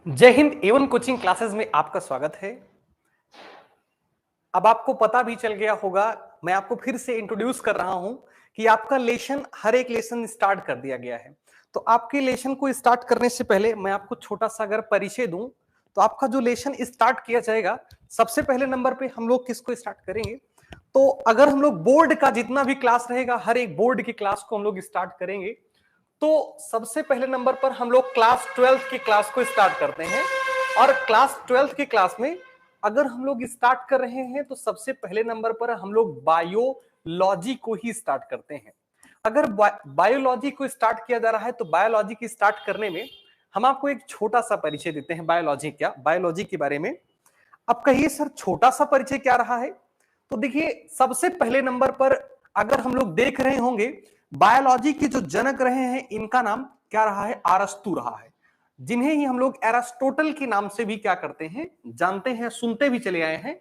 जय Hind Avon coaching classes में आपका स्वागत है। अब आपको पता भी चल गया होगा, मैं आपको फिर से इंट्रोड्यूस कर रहा हूं कि आपका लेसन, हर एक लेसन स्टार्ट कर दिया गया है। तो आपके लेसन को स्टार्ट करने से पहले मैं आपको छोटा सा अगर परिचय दूं, तो आपका जो लेसन स्टार्ट किया जाएगा, सबसे पहले नंबर पे हम लोग किसको स्टार्ट करेंगे? तो अगर हम लोग बोर्ड का जितना भी क्लास रहेगा, हर एक बोर्ड की क्लास को हम लोग स्टार्ट करेंगे। तो सबसे पहले नंबर पर हम लोग क्लास 12 की क्लास को स्टार्ट करते हैं। और क्लास 12 की क्लास में अगर हम लोग स्टार्ट कर रहे हैं तो सबसे पहले नंबर पर हम लोग बायोलॉजी को ही स्टार्ट करते हैं। अगर बायोलॉजी को स्टार्ट किया जा रहा है तो बायोलॉजी की स्टार्ट करने में हम आपको एक छोटा सा परिचय देते हैं बायोलॉजी के बारे में। अब कहिए सर, छोटा सा परिचय क्या रहा है? तो देखिए, सबसे पहले नंबर पर अगर हम लोग देख रहे होंगे, बायोलॉजी के जो जनक रहे हैं इनका नाम क्या रहा है? अरस्तू रहा है, जिन्हें ही हम लोग एरिस्टोटल के नाम से भी क्या करते हैं, जानते हैं, सुनते भी चले आए हैं।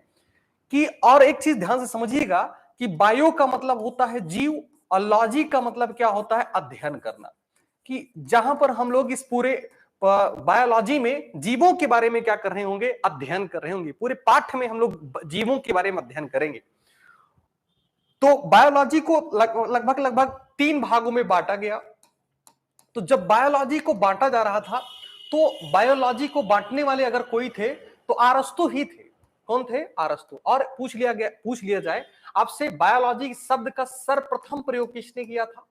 कि और एक चीज ध्यान से समझिएगा कि बायो का मतलब होता है जीव और लॉजी का मतलब क्या होता है? अध्ययन करना। कि जहां पर हम लोग इस पूरे बायोलॉजी में जीवों के बारे में क्या कर रहे होंगे? अध्ययन कर रहे होंगे। पूरे पाठ में हम लोग जीवों के बारे में अध्ययन करेंगे। तो बायोलॉजी को लगभग लगभग 3 भागों में बांटा गया। तो जब बायोलॉजी को बांटा जा रहा था तो बायोलॉजी को बांटने वाले अगर कोई थे तो अरस्तू ही थे। कौन थे? अरस्तू। और पूछ लिया जाए आपसे, बायोलॉजी शब्द का सर्वप्रथम प्रयोग किसने किया था?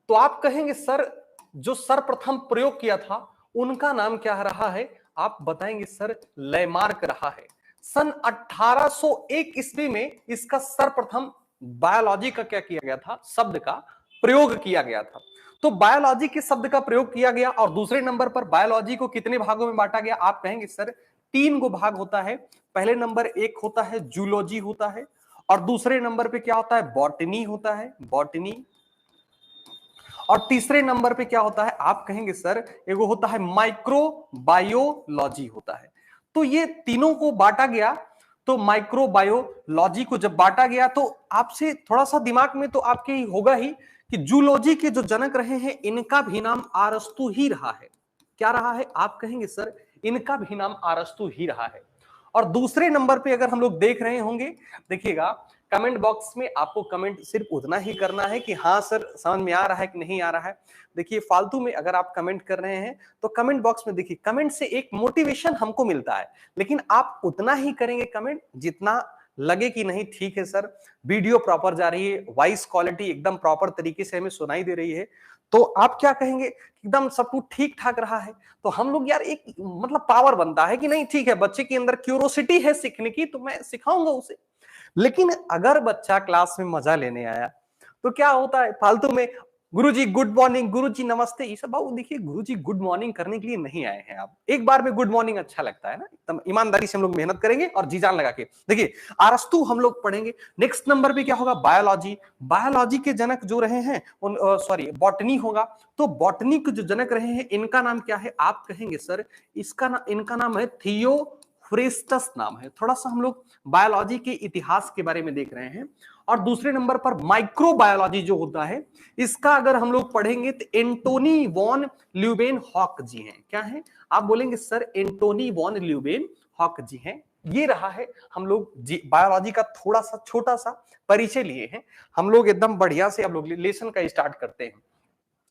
तो आप कहेंगे सर, जो सर्वप्रथम प्रयोग किया था उनका नाम क्या रहा है? आप बताएंगे सर, लेमार्क रहा है। सन 1801 ईस्वी में इसका सर्वप्रथम बायोलॉजी का क्या किया गया था? शब्द का प्रयोग किया गया था। तो बायोलॉजी के शब्द का प्रयोग किया गया। और दूसरे नंबर पर बायोलॉजी को कितने भागों में बांटा गया? आप कहेंगे सर, 3 गो भाग होता है। पहले नंबर एक होता है जूलॉजी होता है, और दूसरे नंबर पे क्या होता है? बॉटनी होता है, बॉटनी। और तीसरे नंबर पे क्या होता है? आप कहेंगे सर, एगो होता है माइक्रोबायोलॉजी होता है। तो ये तीनों को बांटा गया। तो माइक्रोबायोलॉजी को जब बांटा गया तो आपसे थोड़ा सा दिमाग में तो आपके ही होगा ही कि जूलॉजी के जो जनक रहे हैं इनका भी नाम अरस्तू ही रहा है। क्या रहा है? आप कहेंगे सर, इनका भी नाम अरस्तू ही रहा है। और दूसरे नंबर पे अगर हम लोग देख रहे होंगे, देखिएगा कमेंट बॉक्स में आपको कमेंट सिर्फ उतना ही करना है कि हाँ सर समझ में आ रहा है कि नहीं आ रहा है। देखिए, फालतू में अगर आप कमेंट कर रहे हैं तो कमेंट बॉक्स में देखिए, कमेंट से एक मोटिवेशन हमको मिलता है, लेकिन आप उतना ही करेंगे कमेंट जितना लगे कि नहीं ठीक है सर, वीडियो प्रॉपर जा रही है, वॉइस क्वालिटी एकदम प्रॉपर तरीके से हमें सुनाई दे रही है। तो आप क्या कहेंगे? एकदम सब कुछ ठीक ठाक रहा है। तो हम लोग यार एक मतलब पावर बनता है कि नहीं ठीक है, बच्चे के अंदर क्यूरोसिटी है सीखने की, तो मैं सिखाऊंगा उसे। लेकिन अगर बच्चा क्लास में मजा लेने आया तो क्या होता है? फालतू में गुरुजी गुड मॉर्निंग, गुरुजी नमस्ते, ये सब बाबू देखिए, गुरुजी गुड मॉर्निंग करने के लिए नहीं आए हैं आप। एक बार में गुड मॉर्निंग अच्छा लगता है ना? एकदम ईमानदारी से हम लोग मेहनत करेंगे और जी जान लगा के। देखिए, अरस्तू हम लोग पढ़ेंगे। नेक्स्ट नंबर पे क्या होगा? बायोलॉजी। बायोलॉजी के जनक जो रहे हैं उन सॉरी बॉटनी होगा। तो बॉटनी के जो जनक रहे हैं इनका नाम क्या है? आप कहेंगे सर, इनका नाम है थियोफ्रेस्टस नाम है। थोड़ा सा हम लोग बायोलॉजी के इतिहास के बारे में देख रहे हैं। और दूसरे नंबर पर माइक्रोबायोलॉजी जो होता है, इसका अगर हम लोग पढ़ेंगे तो एंटोनी वॉन ल्यूबेन हॉक जी हैं। क्या है? आप बोलेंगे सर, एंटोनी वॉन ल्यूबेन हॉक जी हैं। ये रहा है हम लोग बायोलॉजी का थोड़ा सा छोटा सा परिचय लिए हैं। हम लोग एकदम बढ़िया से हम लोग लेसन का स्टार्ट करते हैं।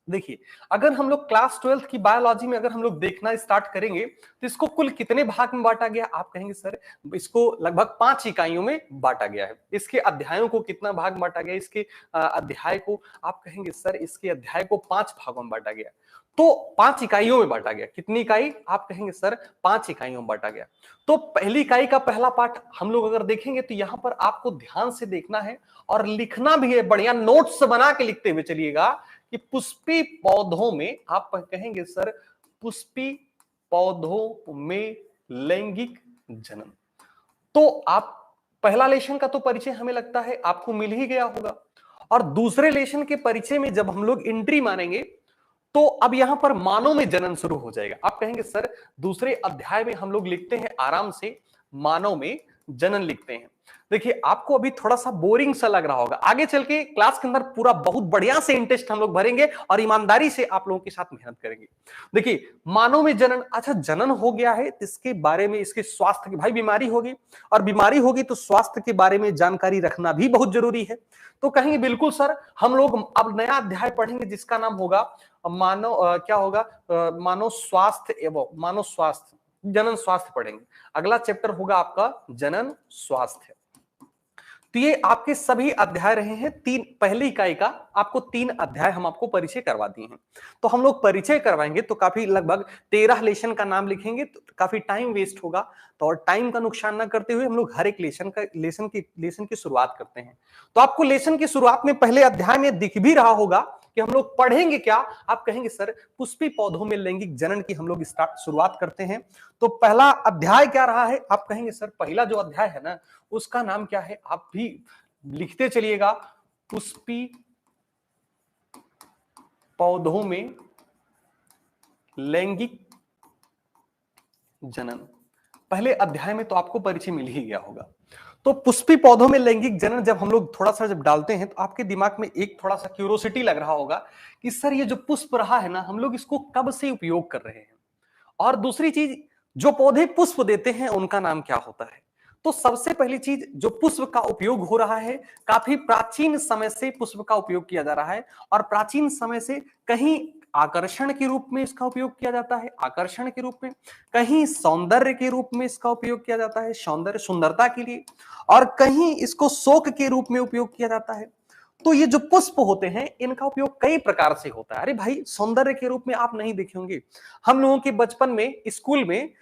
देखिए, अगर हम लोग क्लास 12 की बायोलॉजी में अगर हम लोग देखना स्टार्ट करेंगे तो इसको कुल कितने भाग में बांटा गया? आप कहेंगे सर, इसको लगभग 5 इकाइयों में बांटा गया है। इसके अध्यायों को कितना भाग बांटा गया? इसके अध्याय को आप कहेंगे सर, इसके अध्याय को 5 भागों में बांटा गया। तो 5 इकाइयों में बांटा गया। कितनी इकाई? आप कहेंगे सर 5 इकाइयों में बांटा गया। तो पहली इकाई का पहला पार्ट हम लोग अगर देखेंगे तो यहां पर आपको ध्यान से देखना है और लिखना भी है। बढ़िया नोट्स बना के लिखते हुए चलिएगा कि पुष्पी पौधों में, आप कहेंगे सर, पुष्पी पौधों में लैंगिक जनन। तो आप पहला लेशन का तो परिचय हमें लगता है आपको मिल ही गया होगा। और दूसरे लेशन के परिचय में जब हम लोग एंट्री मारेंगे तो अब यहां पर मानव में जनन शुरू हो जाएगा। आप कहेंगे सर, दूसरे अध्याय में हम लोग लिखते हैं आराम से मानव में जनन लिखते हैं। देखिए आपको अभी थोड़ा सा बोरिंग सा लग रहा होगा, आगे चल के क्लास के अंदर पूरा बहुत बढ़िया से इंटरेस्ट हम लोग भरेंगे और ईमानदारी से आप लोगों के साथ मेहनत करेंगे। देखिए मानव में जनन, अच्छा जनन हो गया है, इसके बारे में, इसके स्वास्थ्य की, भाई बीमारी होगी, और बीमारी होगी तो स्वास्थ्य के बारे में जानकारी रखना भी बहुत जरूरी है। तो कहेंगे बिल्कुल सर, हम लोग अब नया अध्याय पढ़ेंगे जिसका नाम होगा मानव क्या होगा, मानव स्वास्थ्य एवं मानव स्वास्थ्य, जनन स्वास्थ्य पढ़ेंगे। अगला चैप्टर होगा आपका जनन स्वास्थ्य। तो ये आपके सभी अध्याय रहे हैं, तीन, पहली इकाई का आपको 3 अध्याय हम आपको परिचय करवा दिए हैं। तो हम लोग परिचय करवाएंगे तो काफी लगभग 13 लेसन का नाम लिखेंगे तो काफी टाइम वेस्ट होगा। तो और टाइम का नुकसान ना करते हुए हम लोग हर एक लेसन की शुरुआत करते हैं। तो आपको लेसन की शुरुआत में पहले अध्याय में दिख भी रहा होगा कि हम लोग पढ़ेंगे क्या। आप कहेंगे सर पुष्पी पौधों में लैंगिक जनन की हम लोग शुरुआत करते हैं, तो पहला अध्याय क्या रहा है। आप कहेंगे सर पहला जो अध्याय है ना उसका नाम क्या है, आप भी लिखते चलिएगा, पुष्पी पौधों में लैंगिक जनन। पहले अध्याय में तो आपको परिचय मिल ही गया होगा। तो पुष्पी पौधों में लैंगिक जनन जब हम लोग थोड़ा सा जब डालते हैं तो आपके दिमाग में एक थोड़ा सा क्यूरोसिटी लग रहा होगा कि सर ये जो पुष्प रहा है ना, हम लोग इसको कब से उपयोग कर रहे हैं, और दूसरी चीज जो पौधे पुष्प देते हैं उनका नाम क्या होता है। तो सबसे पहली चीज, जो पुष्प का उपयोग हो रहा है, काफी प्राचीन समय से पुष्प का उपयोग किया जा रहा है, और प्राचीन समय से कहीं आकर्षण के रूप में इसका उपयोग किया जाता है, आकर्षण के रूप में, कहीं सौंदर्य के रूप में इसका उपयोग किया जाता है, सौंदर्य सुंदरता के लिए, और कहीं इसको शोक के रूप में उपयोग किया जाता है। तो ये जो पुष्प होते हैं इनका उपयोग कई प्रकार से होता है। अरे भाई सौंदर्य के रूप में आप नहीं देखे होंगे, हम लोगों के बचपन में स्कूल में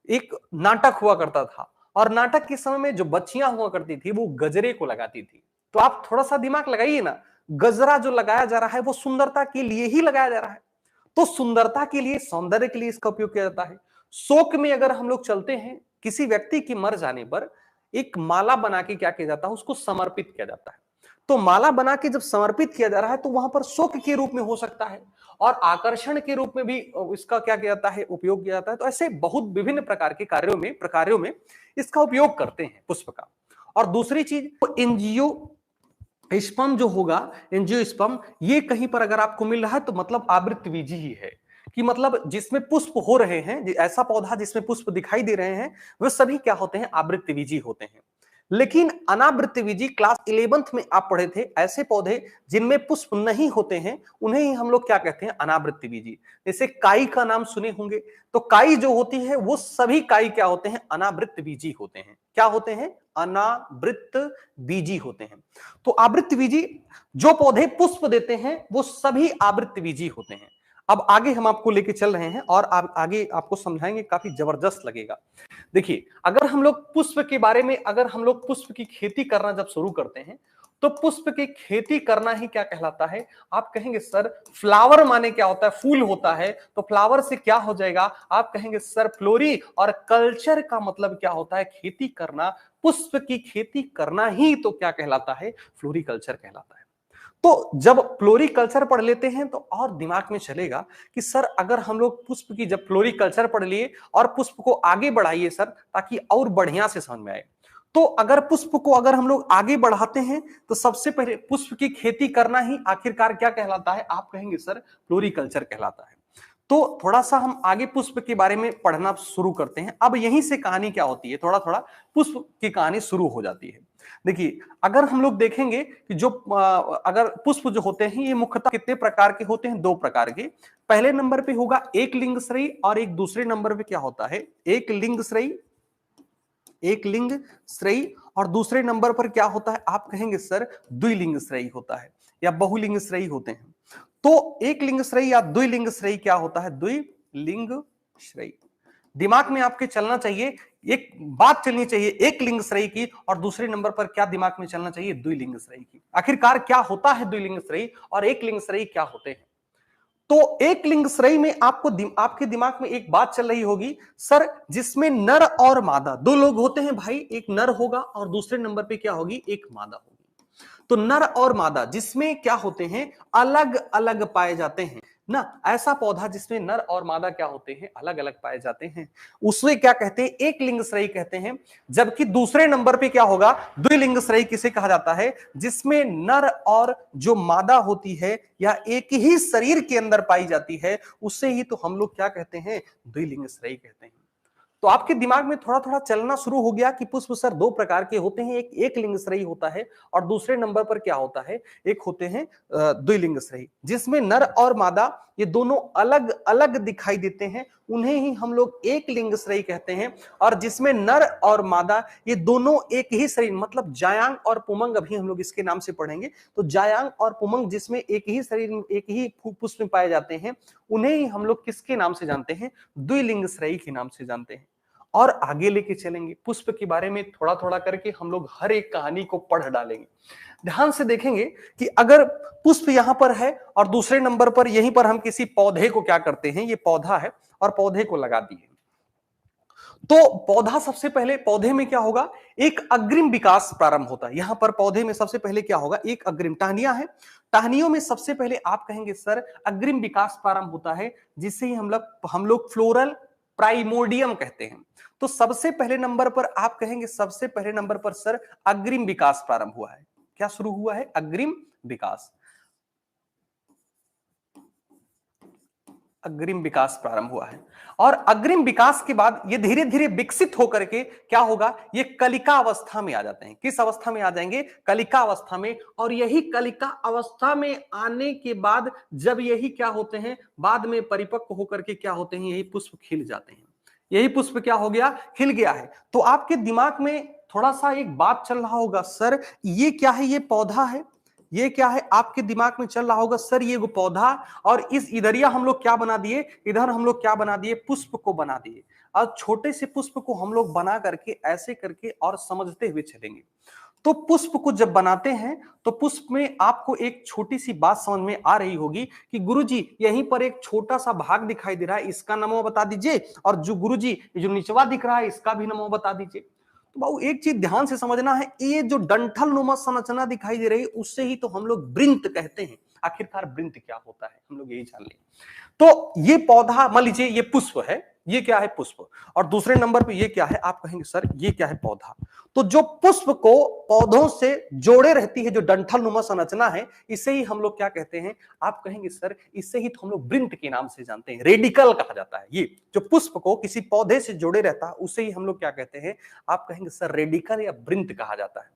एक नाटक हुआ करता था, और नाटक के समय में जो बच्चियां हुआ करती थी वो गजरे को लगाती थी। तो आप थोड़ा सा दिमाग लगाइए ना, गजरा जो लगाया जा रहा है वो सुंदरता के लिए ही लगाया जा रहा है। तो सुंदरता के लिए, सौंदर्य के लिए इसका उपयोग किया जाता है। शोक में अगर हम लोग चलते हैं, किसी व्यक्ति की मर जाने पर एक माला बना के क्या किया जाता है, उसको समर्पित किया जाता है। तो माला बना के जब समर्पित किया जा रहा है तो वहां पर शोक के रूप में हो सकता है, और आकर्षण के रूप में भी इसका क्या किया जाता है, उपयोग किया जाता है। तो ऐसे बहुत विभिन्न प्रकार के प्रकारों में इसका उपयोग करते हैं पुष्प का। और दूसरी चीज, एनजीओ स्पर्म जो होगा, एनजीओ स्पर्म, ये कहीं पर अगर आपको मिल रहा है तो मतलब आवृत्तबीजी ही है, कि मतलब जिसमें पुष्प हो रहे हैं, ऐसा पौधा जिसमें पुष्प दिखाई दे रहे हैं, वे सभी क्या होते हैं, आवृत्तबीजी होते हैं। लेकिन अनावृत्तबीजी क्लास 11th में आप पढ़े थे, ऐसे पौधे जिनमें पुष्प नहीं होते हैं उन्हें ही हम लोग क्या कहते हैं, अनावृत्तबीजी। जैसे काई का नाम सुने होंगे, तो काई जो होती है वो सभी काई क्या होते हैं, अनावृत्तबीजी होते हैं। क्या होते हैं, अनावृत्तबीजी होते हैं। तो आवृत्तबीजी जो पौधे पुष्प देते हैं वो सभी आवृत्तबीजी होते हैं। अब आगे हम आपको लेके चल रहे हैं और आगे आपको समझाएंगे, काफी जबरदस्त लगेगा। देखिए अगर हम लोग पुष्प के बारे में, अगर हम लोग पुष्प की खेती करना जब शुरू करते हैं तो पुष्प की खेती करना ही क्या कहलाता है। आप कहेंगे सर फ्लावर माने क्या होता है, फूल होता है, तो फ्लावर से क्या हो जाएगा। आप कहेंगे सर फ्लोरी और कल्चर का मतलब क्या होता है, खेती करना। पुष्प की खेती करना ही तो क्या कहलाता है, फ्लोरिकल्चर कहलाता है। तो जब फ्लोरिकल्चर पढ़ लेते हैं तो और दिमाग में चलेगा कि सर अगर हम लोग पुष्प की जब फ्लोरिकल्चर पढ़ लिए और पुष्प को आगे बढ़ाइए सर, ताकि और बढ़िया से समझ में आए। तो अगर पुष्प को अगर हम लोग आगे बढ़ाते हैं तो सबसे पहले पुष्प की खेती करना ही आखिरकार क्या कहलाता है, आप कहेंगे सर फ्लोरिकल्चर कहलाता है। तो थोड़ा सा हम आगे पुष्प के बारे में पढ़ना शुरू करते हैं। अब यहीं से कहानी क्या होती है, थोड़ा थोड़ा पुष्प की कहानी शुरू हो जाती है। देखिए अगर हम लोग देखेंगे कि जो अगर पुष्प जो होते हैं ये मुख्यतः कितने प्रकार के होते हैं, 2 प्रकार के। पहले नंबर पे होगा एक लिंगश्रयी, और एक दूसरे नंबर पे क्या होता है, एक लिंगश्रयी, और दूसरे नंबर पर क्या होता है, आप कहेंगे सर द्विलिंगश्रयी होता है या बहुलिंगश्रयी होते हैं। तो एक लिंगश्रयी या द्विलिंगश्रयी क्या होता है, द्विलिंगश्रयी। दिमाग में आपके चलना चाहिए, एक बात चलनी चाहिए एक लिंगश्रयी की, और दूसरे नंबर पर क्या दिमाग में चलना चाहिए, द्विलिंगश्रयी की। आखिरकार क्या होता है द्विलिंगश्रयी और एक लिंगश्रयी क्या होते हैं। तो एक लिंगश्रयी में आपके दिमाग में एक बात चल रही होगी, सर जिसमें नर और मादा 2 लोग होते हैं भाई, एक नर होगा और दूसरे नंबर पे क्या होगी, एक मादा होगी। तो नर और मादा जिसमें क्या होते हैं, अलग अलग पाए जाते हैं, ना, ऐसा पौधा जिसमें नर और मादा क्या होते हैं, अलग अलग पाए जाते हैं, उसे क्या कहते हैं, एक लिंगश्रयी कहते हैं। जबकि दूसरे नंबर पे क्या होगा, द्विलिंगश्रयी किसे कहा जाता है, जिसमें नर और जो मादा होती है या एक ही शरीर के अंदर पाई जाती है, उससे ही तो हम लोग क्या कहते हैं, द्विलिंगश्रयी कहते हैं। तो आपके दिमाग में थोड़ा थोड़ा चलना शुरू हो गया कि पुष्प सर दो प्रकार के होते हैं, एक लिंगश्रयी होता है और दूसरे नंबर पर क्या होता है, एक होते हैं द्विलिंगश्रयी, जिसमें नर और मादा ये दोनों अलग अलग दिखाई देते हैं, उन्हें ही हम लोग एक लिंगश्रयी कहते हैं। और जिसमें नर और मादा ये दोनों एक ही शरीर, मतलब जायांग और पुमंग, अभी हम लोग इसके नाम से पढ़ेंगे, तो जायांग और पुमंग जिसमें एक ही शरीर एक ही पुष्प में पाए जाते हैं, उन्हें ही हम लोग किसके नाम से जानते हैं, द्विलिंगश्रयी के नाम से जानते हैं। और आगे लेके चलेंगे, पुष्प के बारे में थोड़ा थोड़ा करके हम लोग हर एक कहानी को पढ़ डालेंगे। ध्यान से देखेंगे कि अगर पुष्प यहां पर है और दूसरे नंबर पर यहीं पर हम किसी पौधे को क्या करते हैं, ये पौधा है और पौधे को लगा दिए, तो पौधा सबसे पहले, पौधे में क्या होगा, एक अग्रिम विकास प्रारंभ होता है। यहां पर पौधे में सबसे पहले क्या होगा, एक अग्रिम, टहनियां है, टहनियों में सबसे पहले आप कहेंगे सर अग्रिम विकास प्रारंभ होता है, जिससे ही हम लोग फ्लोरल प्राइमोडियम कहते हैं। तो सबसे पहले नंबर पर आप कहेंगे, सबसे पहले नंबर पर सर अग्रिम विकास प्रारंभ हुआ है। क्या शुरू हुआ है, अग्रिम विकास, अग्रिम विकास प्रारंभ हुआ है। और अग्रिम विकास के बाद ये धीरे धीरे विकसित होकर के क्या होगा, ये कलिका अवस्था में आ जाते हैं। किस अवस्था में आ जाएंगे, कलिका अवस्था में। और यही कलिका अवस्था में आने के बाद जब यही क्या होते हैं, बाद में परिपक्व होकर के क्या होते हैं, यही पुष्प खिल जाते हैं। यही पुष्प क्या हो गया, खिल गया है। तो आपके दिमाग में थोड़ा सा एक बात चल रहा होगा, सर ये क्या है, ये पौधा है, ये क्या है, आपके दिमाग में चल रहा होगा सर ये वो पौधा, और इस इधरिया हम लोग क्या बना दिए, इधर हम लोग क्या बना दिए, पुष्प को बना दिए। और छोटे से पुष्प को हम लोग बना करके ऐसे करके और समझते हुए चलेंगे। तो पुष्प को जब बनाते हैं तो पुष्प में आपको एक छोटी सी बात समझ में आ रही होगी कि गुरुजी यहीं पर एक छोटा सा भाग दिखाई दे रहा है, इसका नाम बता दीजिए, और जो गुरुजी जो निचवा दिख रहा है इसका भी नाम बता दीजिए। तो बाबू एक चीज ध्यान से समझना है, ये जो डंठल नुमा संरचना दिखाई दे रही है उससे ही तो हम लोग वृंत कहते हैं। आखिरकार वृंत क्या होता है, हम लोग यही जान लें। तो ये पौधा, मान लीजिए ये पुष्प है, ये क्या है, पुष्प, और दूसरे नंबर पे ये क्या है, आप कहेंगे सर ये क्या है, पौधा। तो जो पुष्प को पौधों से जोड़े रहती है, जो डंठल नुमा संरचना है, इसे ही हम लोग क्या कहते हैं, आप कहेंगे सर इससे ही तो हम लोग वृंत के नाम से जानते हैं, रेडिकल कहा जाता है। ये जो पुष्प को किसी पौधे से जोड़े रहता है उसे ही हम लोग क्या कहते हैं, आप कहेंगे सर रेडिकल या वृंत कहा जाता है।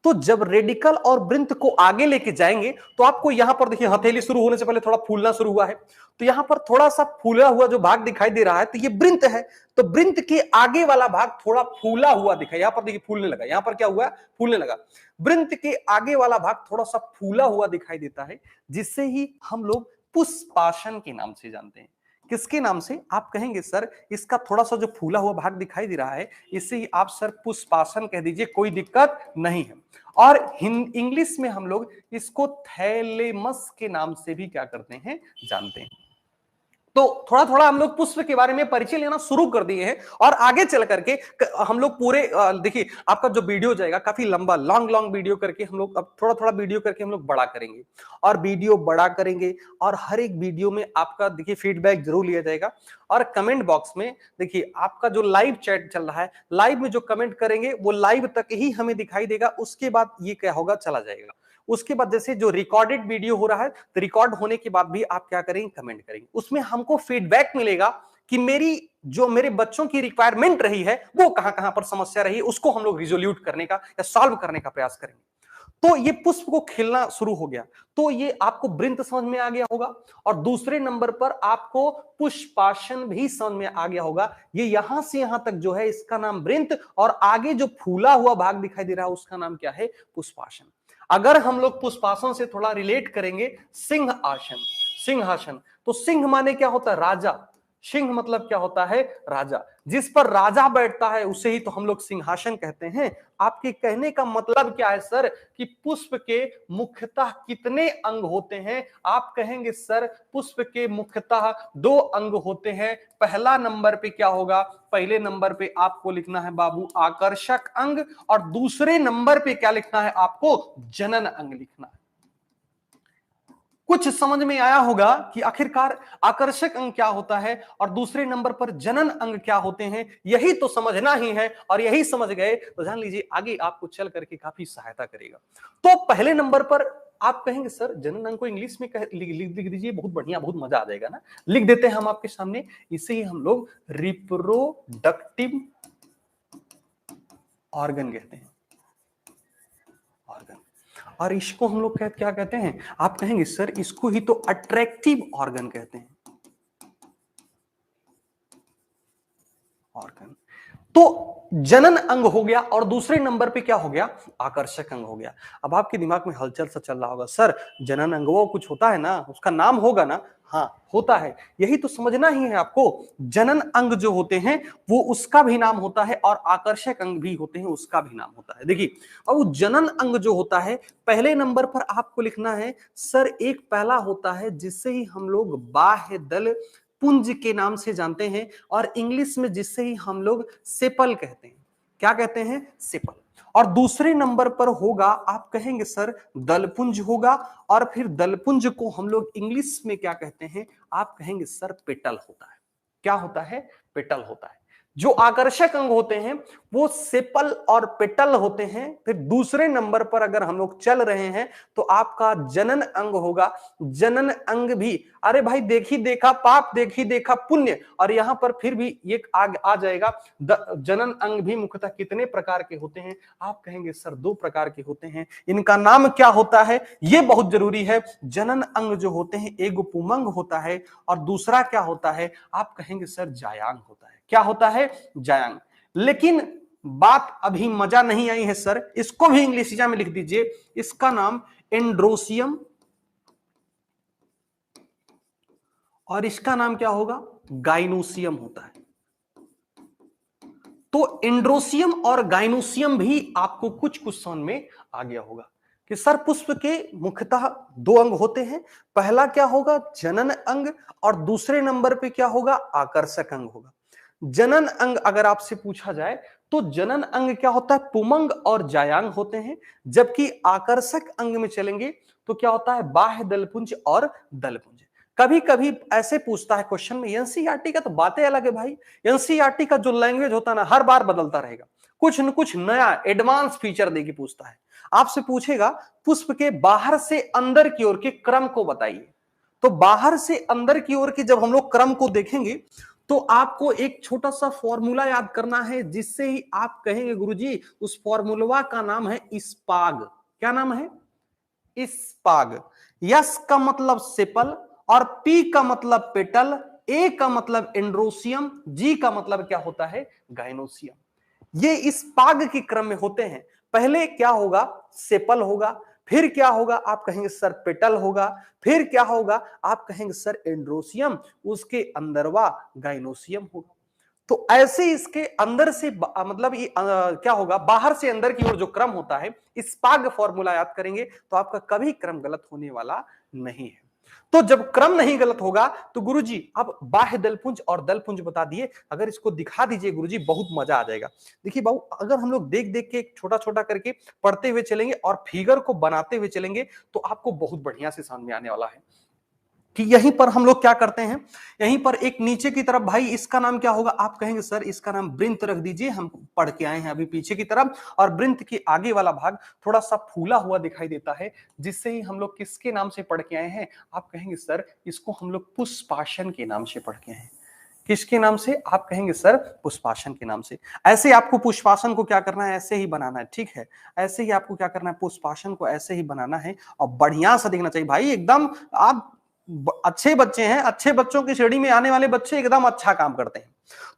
तो जब रेडिकल और वृंत को आगे लेके जाएंगे तो आपको यहां पर देखिए, हथेली शुरू होने से पहले थोड़ा फूलना शुरू हुआ है, तो यहां पर थोड़ा सा फूला हुआ जो भाग दिखाई दे रहा है, तो ये वृंत है। तो वृंत के आगे वाला भाग थोड़ा फूला हुआ दिखाई, यहां पर देखिए फूलने लगा, यहां पर क्या हुआ, फूलने लगा। वृंत के आगे वाला भाग थोड़ा सा फूला हुआ दिखाई देता है, जिससे ही हम लोग पुष्पासन के नाम से जानते हैं। किसके नाम से, आप कहेंगे सर इसका थोड़ा सा जो फूला हुआ भाग दिखाई दे रहा है, इससे ही आप सर पुष्पासन कह दीजिए, कोई दिक्कत नहीं है। और इंग्लिश में हम लोग इसको थैलेमस के नाम से भी क्या करते हैं, जानते हैं। तो थोड़ा थोड़ा हम लोग पुष्प के बारे में परिचय लेना शुरू कर दिए हैं, और आगे चल करके हम लोग पूरे देखिए आपका जो वीडियो जाएगा काफी लंबा, लॉन्ग वीडियो करके हम लोग अब थोड़ा थोड़ा वीडियो करके हम लोग बड़ा करेंगे, और वीडियो बड़ा करेंगे, और हर एक वीडियो में आपका देखिए फीडबैक जरूर लिया जाएगा। और कमेंट बॉक्स में देखिए आपका जो लाइव चैट चल रहा है, लाइव में जो कमेंट करेंगे वो लाइव तक ही हमें दिखाई देगा, उसके बाद ये क्या होगा, चला जाएगा। उसके बाद जैसे जो रिकॉर्डेड वीडियो हो रहा है, तो रिकॉर्ड होने के बाद भी आप क्या करेंगे, कमेंट करेंगे, उसमें हमको फीडबैक मिलेगा कि मेरे बच्चों की रिक्वायरमेंट रही है, वो कहां कहां पर समस्या रही है, उसको हम लोग रिजोल्यूट करने का या सॉल्व करने का प्रयास करेंगे। तो ये पुष्प को खिलना शुरू हो गया, तो ये आपको वृंत समझ में आ गया होगा, और दूसरे नंबर पर आपको पुष्पासन भी समझ में आ गया होगा। ये यहां से यहां तक जो है इसका नाम वृंत, और आगे जो फूला हुआ भाग दिखाई दे रहा है उसका नाम क्या है, पुष्पासन। अगर हम लोग पुष्पासन से थोड़ा रिलेट करेंगे, सिंह आसन, सिंहासन, तो सिंह माने क्या होता है, राजा। सिंह मतलब क्या होता है, राजा। जिस पर राजा बैठता है उसे ही तो हम लोग सिंहासन कहते हैं। आपके कहने का मतलब क्या है सर, कि पुष्प के मुख्यतः कितने अंग होते हैं, आप कहेंगे सर पुष्प के मुख्यतः 2 अंग होते हैं। पहला नंबर पे क्या होगा, पहले नंबर पे आपको लिखना है बाबू आकर्षक अंग, और दूसरे नंबर पे क्या लिखना है आपको, जनन अंग लिखना है। कुछ कुछ समझ में आया होगा कि आखिरकार आकर्षक अंग क्या होता है और दूसरे नंबर पर जनन अंग क्या होते हैं, यही तो समझना ही है। और यही समझ गए तो जान लीजिए आगे आपको चल करके काफी सहायता करेगा। तो पहले नंबर पर आप कहेंगे सर जनन अंग को इंग्लिश में लिख दीजिए, बहुत बढ़िया, बहुत मजा आ जाएगा ना। लिख देते हैं हम आपके सामने, इसे ही हम लोग रिप्रोडक्टिव ऑर्गन कहते हैं, ऑर्गन। और इसको हम लोग क्या कहते हैं, आप कहेंगे सर इसको ही तो अट्रैक्टिव ऑर्गन कहते हैं, ऑर्गन। तो जनन अंग हो गया और दूसरे नंबर पे क्या हो गया, आकर्षक अंग हो गया। अब आपके दिमाग में हलचल सा चल रहा होगा, सर जनन अंग वो कुछ होता है ना, उसका नाम होगा ना। हाँ होता है, यही तो समझना ही है आपको। जनन अंग जो होते हैं वो उसका भी नाम होता है और आकर्षक अंग भी होते हैं उसका भी नाम होता है। देखिए अब वो जनन अंग जो होता है पहले नंबर पर आपको लिखना है सर, एक पहला होता है जिससे ही हम लोग बाह्य दल पुंज के नाम से जानते हैं और इंग्लिश में जिससे ही हम लोग सेपल कहते हैं। क्या कहते हैं, सेपल। और दूसरे नंबर पर होगा, आप कहेंगे सर दलपुंज होगा, और फिर दलपुंज को हम लोग इंग्लिश में क्या कहते हैं, आप कहेंगे सर पेटल होता है। क्या होता है, पेटल होता है। जो आकर्षक अंग होते हैं वो सेपल और पेटल होते हैं। फिर दूसरे नंबर पर अगर हम लोग चल रहे हैं तो आपका जनन अंग होगा। जनन अंग भी, अरे भाई देखी देखा पाप, देखी देखा पुण्य, और यहां पर फिर भी एक आग आ जाएगा। जनन अंग भी मुख्यतः कितने प्रकार के होते हैं, आप कहेंगे सर 2 प्रकार के होते हैं। इनका नाम क्या होता है, यह बहुत जरूरी है। जनन अंग जो होते हैं एक पुमंग होता है और दूसरा क्या होता है, आप कहेंगे सर जायांग होता है। क्या होता है, जायांग। लेकिन बात अभी मजा नहीं आई है सर, इसको भी इंग्लिशिया में लिख दीजिए। इसका नाम एंड्रोसियम और इसका नाम क्या होगा, गाइनोसियम होता है। तो एंड्रोसियम और गाइनोसियम भी आपको कुछ कुछ समझ में आ गया होगा कि सर पुष्प के मुख्यतः 2 अंग होते हैं। पहला क्या होगा, जनन अंग, और दूसरे नंबर पे क्या होगा, आकर्षक अंग होगा। जनन अंग अगर आपसे पूछा जाए तो जनन अंग क्या होता है, पुमंग और जायांग होते हैं। जबकि आकर्षक अंग में चलेंगे तो क्या होता है, बाह्य दलपुंज और दलपुंज। कभी कभी ऐसे पूछता है क्वेश्चन में, एनसीईआरटी का तो बातें अलग है भाई। एनसीईआरटी का जो लैंग्वेज होता है ना हर बार बदलता रहेगा, कुछ न कुछ नया एडवांस फीचर देके पूछता है। आपसे पूछेगा पुष्प के बाहर से अंदर की ओर के क्रम को बताइए। तो बाहर से अंदर की ओर के जब हम लोग क्रम को देखेंगे तो आपको एक छोटा सा फॉर्मूला याद करना है, जिससे ही आप कहेंगे गुरुजी उस फॉर्मूला का नाम है इस्पाग। क्या नाम है, इस्पाग। यस का मतलब सेपल, और पी का मतलब पेटल, ए का मतलब एंड्रोसियम, जी का मतलब क्या होता है, गाइनोसियम। ये इस्पाग के क्रम में होते हैं। पहले क्या होगा, सेपल होगा, फिर क्या होगा, आप कहेंगे सर पेटल होगा, फिर क्या होगा, आप कहेंगे सर एंड्रोसियम, उसके अंदरवा गाइनोसियम होगा। तो ऐसे इसके अंदर से मतलब ये क्या होगा, बाहर से अंदर की ओर जो क्रम होता है, इस्पाग फॉर्मूला याद करेंगे तो आपका कभी क्रम गलत होने वाला नहीं है। तो जब क्रम नहीं गलत होगा तो गुरुजी अब बाह्य दलपुंज और दलपुंज बता दिए, अगर इसको दिखा दीजिए गुरुजी बहुत मजा आ जाएगा। देखिए बाबू, अगर हम लोग देख देख के छोटा छोटा करके पढ़ते हुए चलेंगे और फिगर को बनाते हुए चलेंगे तो आपको बहुत बढ़िया से समझ में आने वाला है कि यहीं पर हम लोग क्या करते हैं। यहीं पर एक नीचे की तरफ, भाई इसका नाम क्या होगा, आप कहेंगे सर इसका नाम वृंत रख दीजिए। हम पढ़ के आए हैं अभी पीछे की तरफ, और वृंत के आगे वाला भाग थोड़ा सा फूला हुआ दिखाई देता है, जिससे ही हम लोग किसके नाम से पढ़ के आए हैं, आप कहेंगे सर इसको हम लोग पुष्पासन के नाम से पढ़ के आए हैं। किसके नाम से, आप कहेंगे सर पुष्पासन के नाम से। ऐसे आपको पुष्पासन को क्या करना है, ऐसे ही बनाना है, ठीक है। ऐसे ही आपको क्या करना है, पुष्पासन को ऐसे ही बनाना है और बढ़िया सा दिखना चाहिए भाई एकदम। आप अच्छे बच्चे हैं, अच्छे बच्चों की श्रेणी में आने वाले बच्चे एकदम अच्छा काम करते हैं।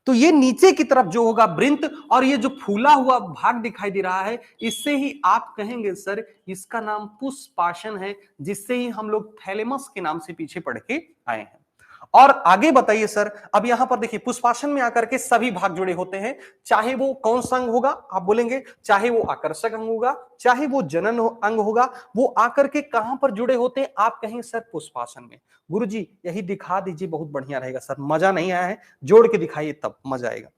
तो ये नीचे की तरफ जो होगा वृंत, और ये जो फूला हुआ भाग दिखाई दे रहा है, इससे ही आप कहेंगे सर इसका नाम पुष्पासन है, जिससे ही हम लोग थैलेमस के नाम से पीछे पढ़ के आए हैं। और आगे बताइए सर, अब यहां पर देखिए पुष्पासन में आकर के सभी भाग जुड़े होते हैं, चाहे वो कौन सा अंग होगा आप बोलेंगे, चाहे वो आकर्षक अंग होगा, चाहे वो जनन अंग होगा, वो आकर के कहां पर जुड़े होते हैं, आप कहेंगे सर पुष्पासन में। गुरुजी यही दिखा दीजिए, बहुत बढ़िया रहेगा सर, मजा नहीं आया है, जोड़ के दिखाइए तब मजा आएगा।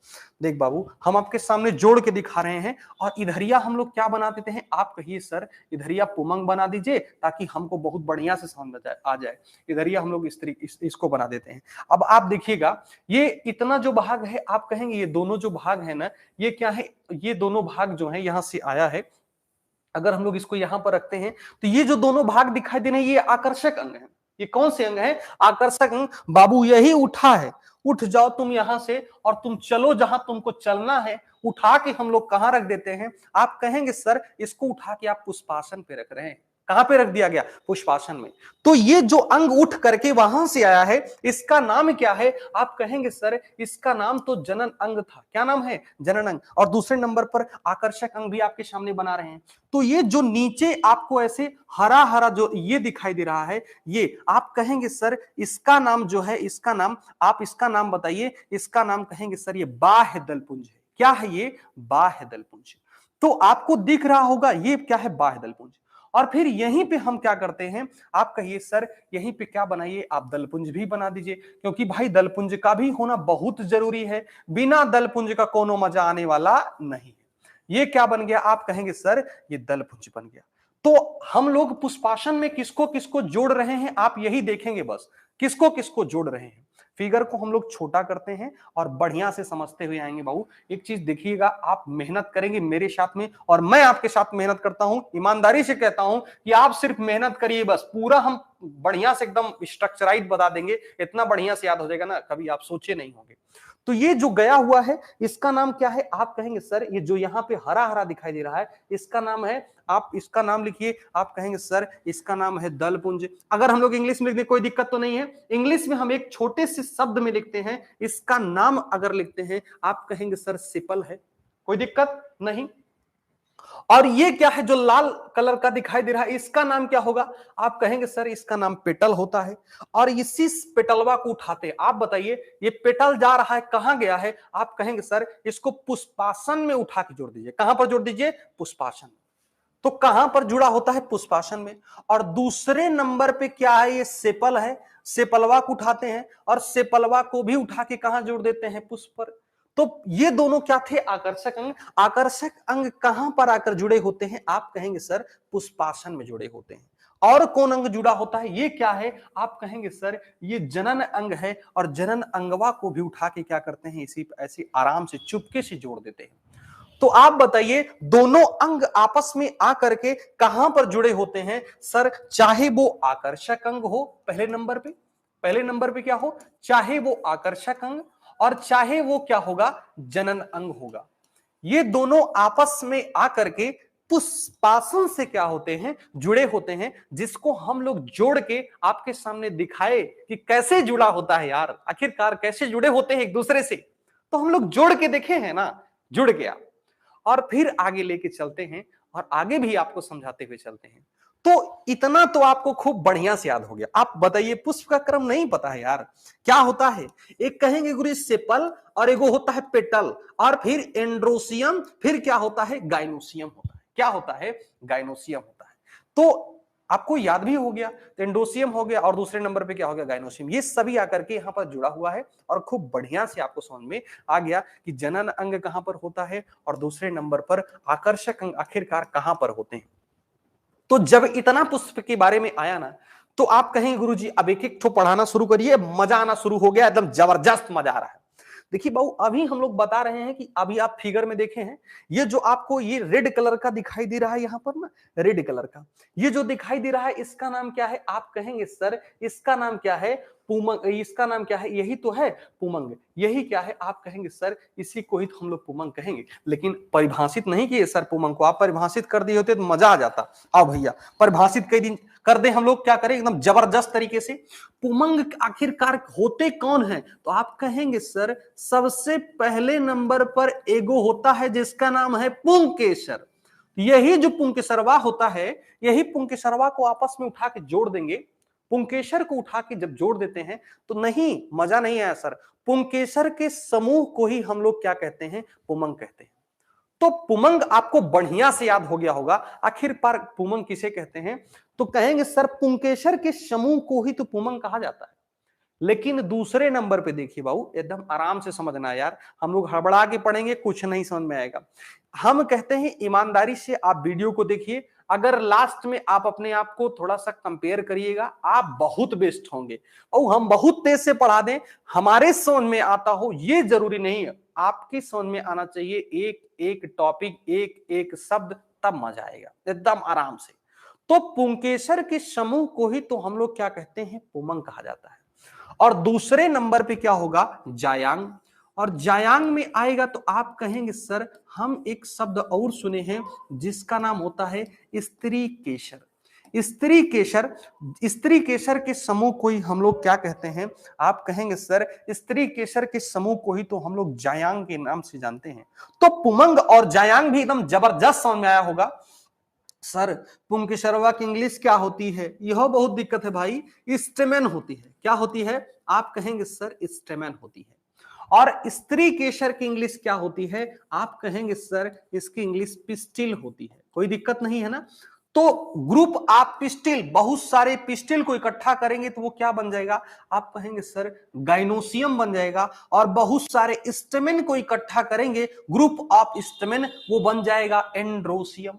देख बाबू, हम आपके सामने जोड़ के दिखा रहे हैं, और इधरिया हम लोग क्या बना देते हैं, आप कहिए सर इधरिया पुमंग बना दीजिए, ताकि हमको बहुत बढ़िया से समझ आ जाए। इधरिया हम लोग इसको बना देते हैं। अब आप देखिएगा, ये इतना जो भाग है, आप कहेंगे ये दोनों जो भाग है ना, ये क्या है, ये दोनों भाग जो है यहां से आया है, अगर हम लोग इसको यहां पर रखते हैं, तो ये जो दोनों भाग दिखाई दे रहे हैं, ये आकर्षक अंग है। ये कौन से अंग है, आकर्षक अंग। बाबू यही उठा है, उठ जाओ तुम यहां से और तुम चलो जहां तुमको चलना है। उठा के हम लोग कहां रख देते हैं, आप कहेंगे सर इसको उठा के आप पुष्पासन पे रख रहे हैं। कहां पे रख दिया गया, पुष्पासन में। तो ये जो अंग उठ करके वहां से आया है, इसका नाम क्या है, आप कहेंगे सर इसका नाम तो जनन अंग था। क्या नाम है, जनन अंग। और दूसरे नंबर पर आकर्षक अंग भी आपके सामने बना रहे हैं। तो ये जो नीचे आपको ऐसे हरा हरा जो ये दिखाई दे रहा है, ये आप कहेंगे सर इसका नाम जो है, इसका नाम, आप इसका नाम बताइए, इसका नाम कहेंगे सर ये बाह्य दलपुंज है। क्या है ये, बाह्य दलपुंज। तो आपको दिख रहा होगा ये क्या है, बाह्य दलपुंज। और फिर यहीं पे हम क्या करते हैं, आप कहिए सर यहीं पे क्या बनाइए, आप दलपुंज भी बना दीजिए, क्योंकि भाई दलपुंज का भी होना बहुत जरूरी है, बिना दलपुंज का कोनो मजा आने वाला नहीं है। ये क्या बन गया, आप कहेंगे सर ये दलपुंज बन गया। तो हम लोग पुष्पासन में किसको किसको जोड़ रहे हैं, आप यही देखेंगे बस, किसको किसको जोड़ रहे हैं। फिगर को हम लोग छोटा करते हैं और बढ़िया से समझते हुए आएंगे। बाबू एक चीज देखिएगा, आप मेहनत करेंगे मेरे साथ में और मैं आपके साथ मेहनत करता हूं, ईमानदारी से कहता हूं कि आप सिर्फ मेहनत करिए बस, पूरा हम बढ़िया से एकदम स्ट्रक्चराइज बता देंगे, इतना बढ़िया से याद हो जाएगा ना, कभी आप सोचे नहीं होंगे। तो ये जो गया हुआ है इसका नाम क्या है, आप कहेंगे सर ये जो यहाँ पे हरा हरा दिखाई दे रहा है इसका नाम है, आप इसका नाम लिखिए, आप कहेंगे सर इसका नाम है दलपुंज। अगर हम लोग इंग्लिश में लिखते कोई दिक्कत तो नहीं है, इंग्लिश में हम एक छोटे से शब्द में लिखते हैं, इसका नाम अगर लिखते हैं आप कहेंगे सर सिपल है, कोई दिक्कत नहीं। और ये क्या है जो लाल कलर का दिखाई दे रहा है, इसका नाम क्या होगा, आप कहेंगे सर इसका नाम पेटल होता है। और इसी पेटलवा को उठाते, आप बताइए ये पेटल जा रहा है कहां गया है, आप कहेंगे सर इसको पुष्पासन में उठा के जोड़ दीजिए। कहां पर जोड़ दीजिए, पुष्पासन। तो कहां पर जुड़ा होता है, पुष्पासन में। और दूसरे नंबर पे क्या है, ये सेपल है, सेपलवा को उठाते हैं और सेपलवा को भी उठा के कहां जोड़ देते हैं, पुष्प पर। तो ये दोनों क्या थे, आकर्षक अंग। आकर्षक अंग कहां पर आकर जुड़े होते हैं, आप कहेंगे सर पुष्पासन में जुड़े होते हैं। और कौन अंग जुड़ा होता है, ये क्या है, आप कहेंगे सर ये जनन अंग है। और जनन अंगवा को भी उठा के क्या करते हैं, इसी ऐसे आराम से चुपके से जोड़ देते हैं। तो आप बताइए दोनों अंग आपस में आकर के कहां पर जुड़े होते हैं, सर चाहे वो आकर्षक अंग हो, पहले नंबर पे क्या हो, चाहे वो आकर्षक अंग और चाहे वो क्या होगा, जनन अंग होगा। ये दोनों आपस में आकर के पुष्पासन से क्या होते हैं, जुड़े होते हैं, जिसको हम लोग जोड़ के आपके सामने दिखाए कि कैसे जुड़ा होता है यार, आखिरकार कैसे जुड़े होते हैं एक दूसरे से। तो हम लोग जोड़ के देखे हैं ना, जुड़ गया। और फिर आगे लेके चलते हैं और आगे भी आपको समझाते हुए चलते हैं। तो इतना तो आपको खूब बढ़िया से याद हो गया। आप बताइए पुष्प का क्रम नहीं पता है यार, क्या होता है, एक कहेंगे गुरु सेपल और एगो होता है पेटल और फिर एंड्रोसियम, फिर क्या होता है, गाइनोसियम होता है। क्या होता है, गाइनोसियम होता है। तो आपको याद भी हो गया, तो एंडोसियम हो गया और दूसरे नंबर पे क्या हो गया, गाइनोसियम। ये सभी आकर के यहां पर जुड़ा हुआ है और खूब बढ़िया से आपको समझ में आ गया कि जनन अंग कहां पर होता है और दूसरे नंबर पर आकर्षक अंग आखिरकार कहां पर होते हैं। तो जब इतना पुष्प के बारे में आया ना, तो आप कहेंगे गुरुजी अब एक एक ठो पढ़ाना शुरू करिए, मजा आना शुरू हो गया, एकदम जबरदस्त मजा आ रहा है। देखिए बाबू अभी हम लोग बता रहे हैं कि अभी आप फिगर में देखे हैं, ये जो आपको ये रेड कलर का दिखाई दे रहा है यहां पर ना, रेड कलर का ये जो दिखाई दे रहा है इसका नाम क्या है, आप कहेंगे सर इसका नाम क्या है, पुमंग। इसका नाम क्या है, यही तो है पुमंग। यही क्या है, आप कहेंगे सर इसी को ही तो हम लोग पुमंग कहेंगे, लेकिन परिभाषित नहीं किए सर पुमंग को। आप परिभाषित कर दिए होते तो मजा आ जाता। आओ भैया परिभाषित कई दिन कर दे, हम लोग क्या करें एकदम जबरदस्त तरीके से। पुमंग आखिरकार होते कौन है, तो आप कहेंगे सर सबसे पहले नंबर पर एगो होता है जिसका नाम है पुंकेसर। यही जो पुंकेसरवा होता है, यही पुंकेसरवा को आपस में उठा के जोड़ देंगे पुंकेसर को उठा के जब जोड़ देते हैं तो नहीं, मजा नहीं आया सर। पुंकेसर के समूह को ही हम लोग क्या कहते हैं? पुमंग कहते हैं। तो पुमंग आपको बढ़िया से याद हो गया होगा। आखिर पर पुमंग किसे कहते हैं? तो कहेंगे सर पुंकेसर के समूह को ही तो पुमंग कहा जाता है। लेकिन दूसरे नंबर पे देखिए बाबू, एकदम आराम से समझना यार, हम लोग हड़बड़ा के पढ़ेंगे कुछ नहीं समझ में आएगा। हम कहते हैं ईमानदारी से आप वीडियो को देखिए, अगर लास्ट में आप अपने आप को थोड़ा सा कंपेयर करिएगा, आप बहुत बेस्ट होंगे। और हम बहुत तेज से पढ़ा दें, हमारे समझ में आता हो ये जरूरी नहीं है, आपकी समझ में आना चाहिए एक एक टॉपिक, एक एक शब्द, तब मजा आएगा एकदम आराम से। तो पुंकेसर के समूह को ही तो हम लोग क्या कहते हैं? पुमंग कहा जाता है। और दूसरे नंबर पे क्या होगा? जायांग। और जायांग में आएगा तो आप कहेंगे सर हम एक शब्द और सुने हैं जिसका नाम होता है स्त्री केसर। स्त्री केसर, स्त्री केसर के समूह को ही हम लोग क्या कहते हैं? आप कहेंगे सर स्त्री केसर के समूह को ही तो हम लोग जायांग के नाम से जानते हैं। तो पुमंग और जायांग भी एकदम जबरदस्त समझ में आया होगा। सर पुंकेसरवा की इंग्लिश क्या होती है? यह बहुत दिक्कत है भाई, स्टेमेन होती है। क्या होती है? आप कहेंगे सर स्टेमेन होती है। और स्त्री केसर की इंग्लिश क्या होती है? आप कहेंगे सर इसकी इंग्लिश पिस्टिल होती है। कोई दिक्कत नहीं है ना? तो ग्रुप आप पिस्टिल, बहुत सारे पिस्टिल को इकट्ठा करेंगे तो वो क्या बन जाएगा? आप कहेंगे सर गाइनोसियम बन जाएगा। और बहुत सारे स्टेमेन को इकट्ठा करेंगे, ग्रुप ऑफ स्टेमेन, वो बन जाएगा एंड्रोसियम।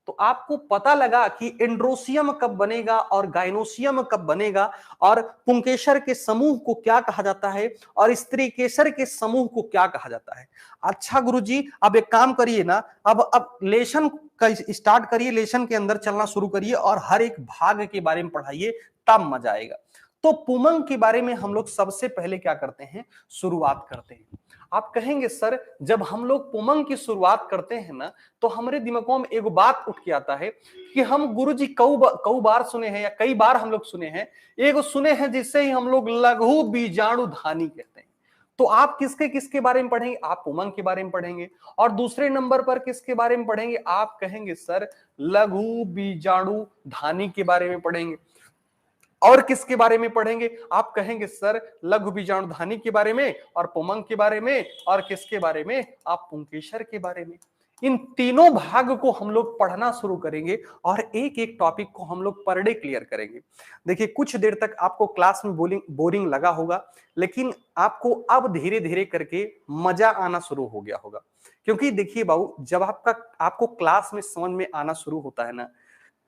तो आपको पता लगा कि एंड्रोसियम कब बनेगा और गाइनोसियम कब बनेगा, और पुंकेसर के समूह को क्या कहा जाता है और स्त्री केसर के समूह को क्या कहा जाता है। अच्छा गुरुजी, अब एक काम करिए ना, अब लेसन का स्टार्ट करिए, लेसन के अंदर चलना शुरू करिए और हर एक भाग के बारे में पढ़ाइए, तब मजा आएगा। तो पुमंग के बारे में हम लोग सबसे पहले क्या करते हैं? शुरुआत करते हैं। आप कहेंगे सर जब हम लोग पुमंग की शुरुआत करते हैं ना, तो हमारे दिमागों में एक बात उठ के आता है कि हम गुरुजी कई बार सुने हैं, या कई बार हम लोग सुने हैं, एक सुने हैं जिससे ही हम लोग लघु बीजाणु धानी कहते हैं। तो आप किसके किसके बारे में पढ़ेंगे? आप पुमंग के बारे में पढ़ेंगे। और दूसरे नंबर पर किसके बारे में पढ़ेंगे? आप कहेंगे सर लघु बीजाणु धानी के बारे में पढ़ेंगे। और किसके बारे में पढ़ेंगे? आप कहेंगे सर लघु बीजाणुधानी के बारे में, और पुमंग के बारे में, और किसके बारे में? आप पुंकेसर के बारे में। इन तीनों भाग को हम लोग पढ़ना शुरू करेंगे और एक एक टॉपिक को हम लोग पर डे क्लियर करेंगे। देखिए कुछ देर तक आपको क्लास में बोरिंग लगा होगा, लेकिन आपको अब धीरे धीरे करके मजा आना शुरू हो गया होगा। क्योंकि देखिए बाबू, जब आपको क्लास में समझ में आना शुरू होता है ना,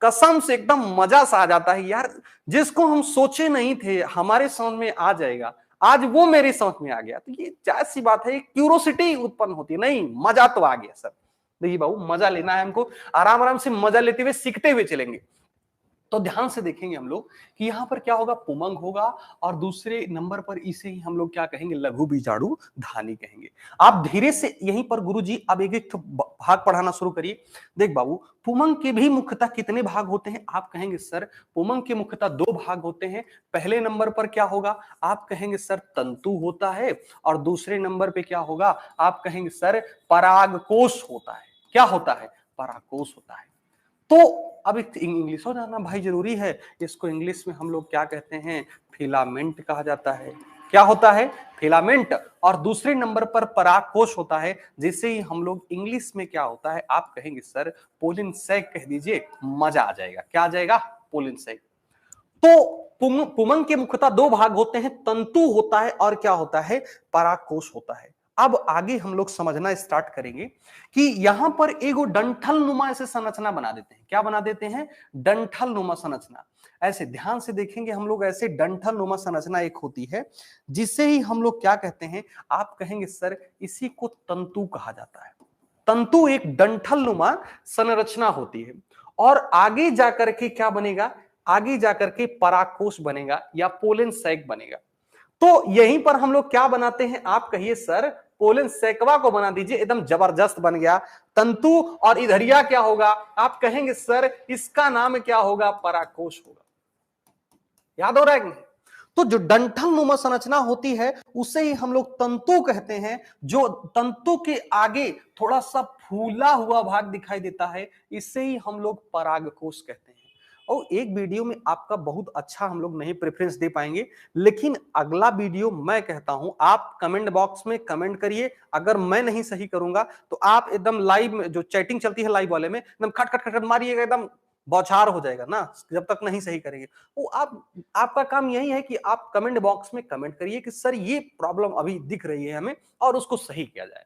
कसम से एकदम मजा सा आ जाता है यार। जिसको हम सोचे नहीं थे हमारे समझ में आ जाएगा, आज वो मेरी समझ में आ गया। तो ये जायज सी बात है, क्यूरोसिटी उत्पन्न होती है। नहीं, मजा तो आ गया सर। देखिए बाबू, मजा लेना है हमको, आराम आराम से मजा लेते हुए सीखते हुए चलेंगे। तो ध्यान से देखेंगे हम लोग कि यहां पर क्या होगा? पुमंग होगा, और दूसरे नंबर पर इसे ही हम लोग क्या कहेंगे? लघु बीजाणु धानी कहेंगे। आप धीरे से यहीं पर गुरुजी अब एक एक भाग पढ़ाना शुरू करिए। देख बाबू, पुमंग के भी मुख्यतः कितने भाग होते हैं? आप कहेंगे सर पुमंग के मुख्यतः 2 भाग होते हैं। पहले नंबर पर क्या होगा? आप कहेंगे सर तंतु होता है, और दूसरे नंबर पे क्या होगा? आप कहेंगे सर परागकोश होता है। क्या होता है? परागकोश होता है। तो अब इंग्लिश हो जाना भाई जरूरी है। इसको इंग्लिश में हम लोग क्या कहते हैं? फिलामेंट कहा जाता है। क्या होता है? फिलामेंट। और दूसरे नंबर पर परागकोश होता है, जिसे ही हम लोग इंग्लिश में क्या होता है? आप कहेंगे सर पोलिन सैक कह दीजिए, मजा आ जाएगा। क्या आ जाएगा? Pollen sac. तो पुमंग के मुख्यतः 2 भाग होते हैं, तंतु होता है और क्या होता है? परागकोश होता है। अब आगे हम लोग समझना स्टार्ट करेंगे कि यहां पर एगो डंठल नुमा ऐसे संरचना बना देते हैं। क्या बना देते हैं? डंठल नुमा संरचना। ऐसे ध्यान से देखेंगे हम लोग, ऐसे डंठल नुमा संरचना एक होती है, जिसे ही हम लोग क्या कहते हैं? आप कहेंगे सर इसी को तंतु कहा जाता है। तंतु एक डंठल नुमा संरचना होती है, और आगे जाकर के क्या बनेगा? आगे जाकर के परागकोश बनेगा या पोलन सैक बनेगा। तो यहीं पर हम लोग क्या बनाते हैं? आप कहिए सर पोलन सैकवा को बना दीजिए, एकदम जबरदस्त बन गया तंतु। और इधरिया क्या होगा? आप कहेंगे सर इसका नाम क्या होगा? परागकोश होगा। याद हो रहा है कि नहीं? तो जो डंठल नुमा संरचना होती है उसे ही हम लोग तंतु कहते हैं। जो तंतु के आगे थोड़ा सा फूला हुआ भाग दिखाई देता है, इसे ही हम लोग परागकोश कहते हैं। और एक वीडियो में आपका बहुत अच्छा हम लोग नहीं प्रेफरेंस दे पाएंगे, लेकिन अगला वीडियो मैं कहता हूं आप कमेंट बॉक्स में कमेंट करिए। अगर मैं नहीं सही करूंगा तो आप एकदम लाइव में जो चैटिंग चलती है लाइव वाले में एकदम खट खट खट खट मारिएगा, एकदम बौछार हो जाएगा ना जब तक नहीं सही करेंगे। वो आपका काम यही है कि आप कमेंट बॉक्स में कमेंट करिए कि सर ये प्रॉब्लम अभी दिख रही है हमें और उसको सही किया जाए।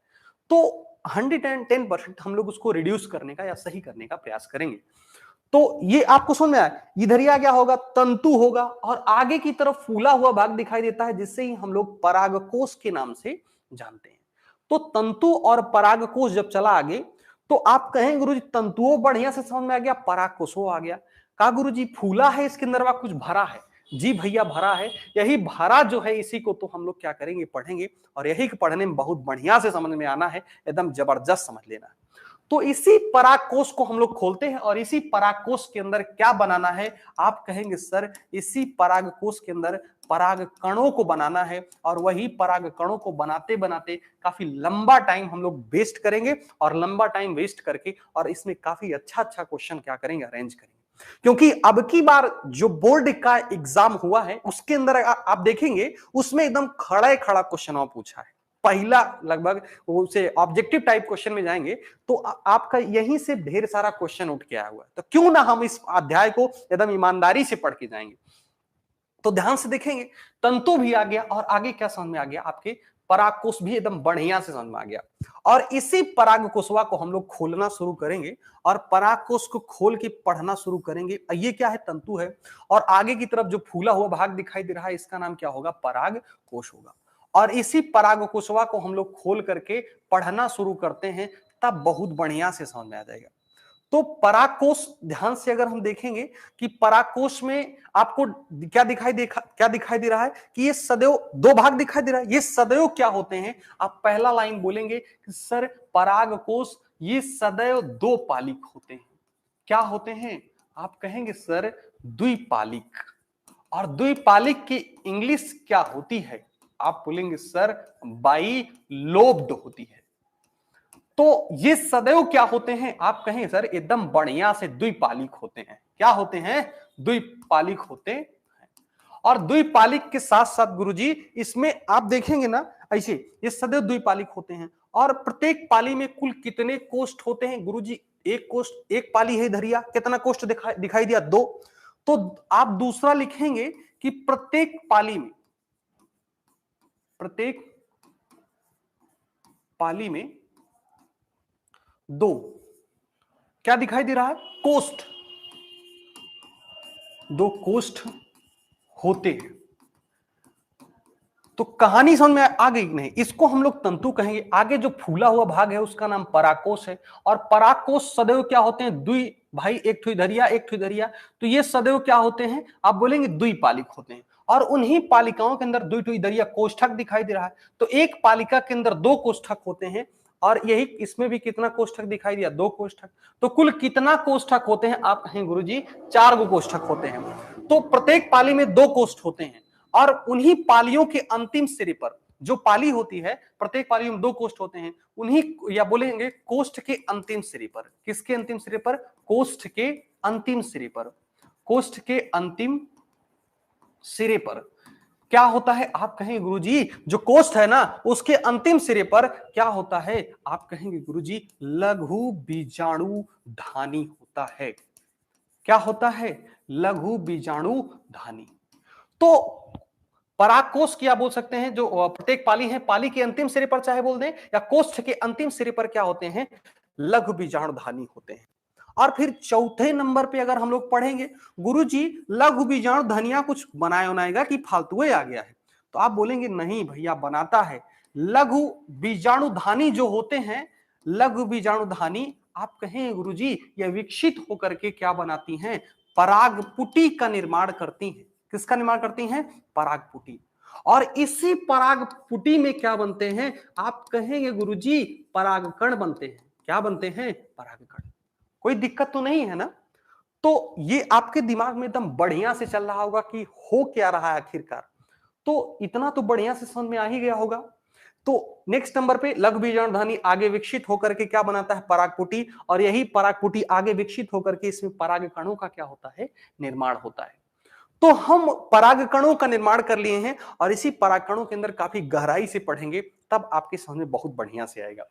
तो 110% हम लोग उसको रिड्यूस करने का या सही करने का प्रयास करेंगे। तो ये आपको समझ में आया, इधर क्या क्या होगा, तंतु होगा और आगे की तरफ फूला हुआ भाग दिखाई देता है जिससे ही हम लोग परागकोश के नाम से जानते हैं। तो तंतु और परागकोश जब चला आगे तो आप कहें गुरुजी तंतुओं बढ़िया से समझ में आ गया, परागकोशों आ गया। कहा गुरुजी फूला है इसके अंदर कुछ भरा है? जी भैया भरा है। यही भरा जो है इसी को तो हम लोग क्या करेंगे, पढ़ेंगे, और यही पढ़ने में बहुत बढ़िया से समझ में आना है, एकदम जबरदस्त समझ लेना है। तो इसी परागकोश को हम लोग खोलते हैं और इसी परागकोश के अंदर क्या बनाना है? आप कहेंगे सर इसी परागकोश के अंदर पराग कणों को बनाना है, और वही पराग कणों को बनाते बनाते काफी लंबा टाइम हम लोग वेस्ट करेंगे, और लंबा टाइम वेस्ट करके और इसमें काफी अच्छा अच्छा क्वेश्चन क्या करेंगे, अरेंज करेंगे। क्योंकि अब की बार जो बोर्ड का एग्जाम हुआ है उसके अंदर आप देखेंगे उसमें एकदम खड़ा खड़ा क्वेश्चन पूछा है। पहला लगभग उसे ऑब्जेक्टिव टाइप क्वेश्चन में जाएंगे तो आपका यहीं से ढेर सारा क्वेश्चन उठ के आया हुआ है। तो क्यों ना हम इस अध्याय को एकदम ईमानदारी से पढ़ के जाएंगे। तो ध्यान से देखेंगे, तंतु भी आ गया और आगे क्या समझ में आ गया, आपके परागकोश भी एकदम बढ़िया से समझ में आ गया। और इसी परागकोशवा को हम लोग खोलना शुरू करेंगे और परागकोश को खोल के पढ़ना शुरू करेंगे। ये क्या है, तंतु है, और आगे की तरफ जो फूला हुआ भाग दिखाई दे रहा है इसका नाम क्या होगा, परागकोश होगा। और इसी परागकोशवा को हम लोग खोल करके पढ़ना शुरू करते हैं, तब बहुत बढ़िया से समझ में आ जाएगा। तो परागकोश ध्यान से अगर हम देखेंगे कि परागकोश में आपको क्या दिखाई दे रहा है कि ये सदैव दो भाग दिखाई दे रहा है। ये सदैव क्या होते हैं, आप पहला लाइन बोलेंगे कि सर परागकोश ये सदैव दो पालिक होते हैं। क्या होते हैं, आप कहेंगे सर द्विपालिक। और द्विपालिक की इंग्लिश क्या होती है, आप बोलेंगे सर बाइलोब्ड होती है। तो ये सदैव क्या होते हैं, आप कहें सर एकदम बढ़िया से द्विपालिक होते हैं। क्या होते हैं, द्विपालिक होते हैं। और द्विपालिक के साथ साथ गुरुजी इसमें आप देखेंगे ना ऐसे ये सदैव द्विपालिक होते हैं। और प्रत्येक पाली में कुल कितने कोष्ठ होते हैं गुरुजी, एक कोष्ठ, एक पाली है धरिया, कितना कोष्ठ दिखाई दिया, दो। तो आप दूसरा लिखेंगे कि प्रत्येक पाली में दो क्या दिखाई दे रहा है, कोष्ठ, दो कोष्ठ होते हैं। तो कहानी समझ में आ गई नहीं, इसको हम लोग तंतु कहेंगे। आगे जो फूला हुआ भाग है उसका नाम परागकोश है। और परागकोश सदैव क्या होते हैं, द्वि भाई, एक ठो धरिया एक ठो धरिया। तो ये सदैव क्या होते हैं, आप बोलेंगे द्विपालिक होते हैं। और उन्हीं पालिकाओं के अंदर दुई टुई दरिया कोष्ठक दिखाई दे रहा है। तो एक पालिका के अंदर दो कोष्ठक होते हैं, और यही इसमें भी कितना कोष्ठक दिखाई दिया, दो कोष्ठक। तो कुल कितना कोष्ठक होते हैं, आप कहें गुरुजी 4 गो कोष्ठक होते हैं। तो प्रत्येक पाली में दो कोष्ठ होते हैं, और उन्हीं पालियों के अंतिम सिरे पर जो पाली होती है, प्रत्येक पाली में दो कोष्ठ होते हैं, उन्हीं या बोलेंगे कोष्ठ के अंतिम सिरे पर। किसके अंतिम सिरे पर, कोष्ठ के अंतिम सिरे पर। कोष्ठ के अंतिम सिरे पर क्या होता है, आप कहेंगे गुरुजी जो कोष्ठ है ना उसके अंतिम सिरे पर क्या होता है, आप कहेंगे गुरुजी लघु बीजाणु धानी होता है। क्या होता है, लघु बीजाणु धानी। तो परागकोश क्या बोल सकते हैं, जो प्रत्येक पाली है, पाली के अंतिम सिरे पर चाहे बोल दें या कोष्ठ के अंतिम सिरे पर क्या होते हैं, लघु बीजाणुधानी होते हैं। और फिर चौथे नंबर पे अगर हम लोग पढ़ेंगे गुरुजी लघु बीजाणुधनिया कुछ बनाएगा कि फालतू आ गया है, तो आप बोलेंगे नहीं भैया बनाता है। लघु बीजाणुधानी जो होते हैं, लघु बीजाणुधानी आप कहें गुरुजी ये विकसित होकर के क्या बनाती हैं, परागपुटी का निर्माण करती हैं। किसका निर्माण करती हैं, परागपुटी। और इसी परागपुटी में क्या बनते हैं, आप कहेंगे गुरुजी परागकण बनते हैं। क्या बनते हैं, परागकण। कोई दिक्कत तो नहीं है ना। तो ये आपके दिमाग में एकदम बढ़िया से चल रहा होगा कि हो क्या रहा है आखिरकार। तो इतना तो बढ़िया से समझ में आ ही गया होगा। तो नेक्स्ट नंबर पे लघु बीजाणु ध्वनि आगे विकसित होकर के क्या बनाता है, परागपुटी, और यही परागपुटी आगे विकसित होकर के इसमें पराग कणों का क्या होता है, निर्माण होता है। तो हम पराग कणों का निर्माण कर लिए हैं और इसी पराग कणों के अंदर काफी गहराई से पढ़ेंगे, तब आपके समझ में बहुत बढ़िया से आएगा।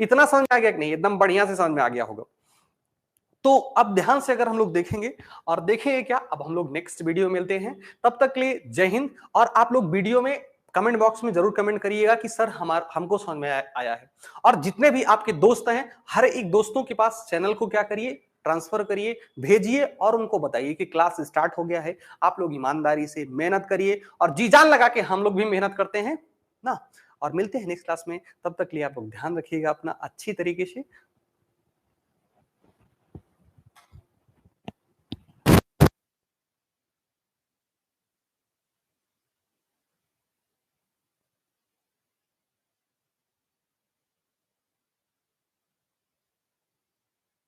इतना समझ में आ गया कि नहीं, एकदम बढ़िया से समझ में आ गया होगा। तो अब ध्यान से अगर हम लोग देखेंगे और देखेंगे क्या, अब हम लोग नेक्स्ट वीडियो में मिलते हैं, तब तक के लिए जय हिंद। और आप लोग वीडियो में कमेंट बॉक्स में जरूर कमेंट करिएगा कि सर हमको समझ में आया है। और जितने भी आपके दोस्त हैं, हर एक दोस्तों के पास चैनल को क्या करिए, ट्रांसफर करिए, भेजिए और उनको बताइए कि क्लास स्टार्ट हो गया है। आप लोग ईमानदारी से मेहनत करिए और जी जान लगा के, हम लोग भी मेहनत करते हैं ना। और मिलते हैं नेक्स्ट क्लास में, तब तक के लिए आप लोग ध्यान रखिएगा अपना अच्छी तरीके से।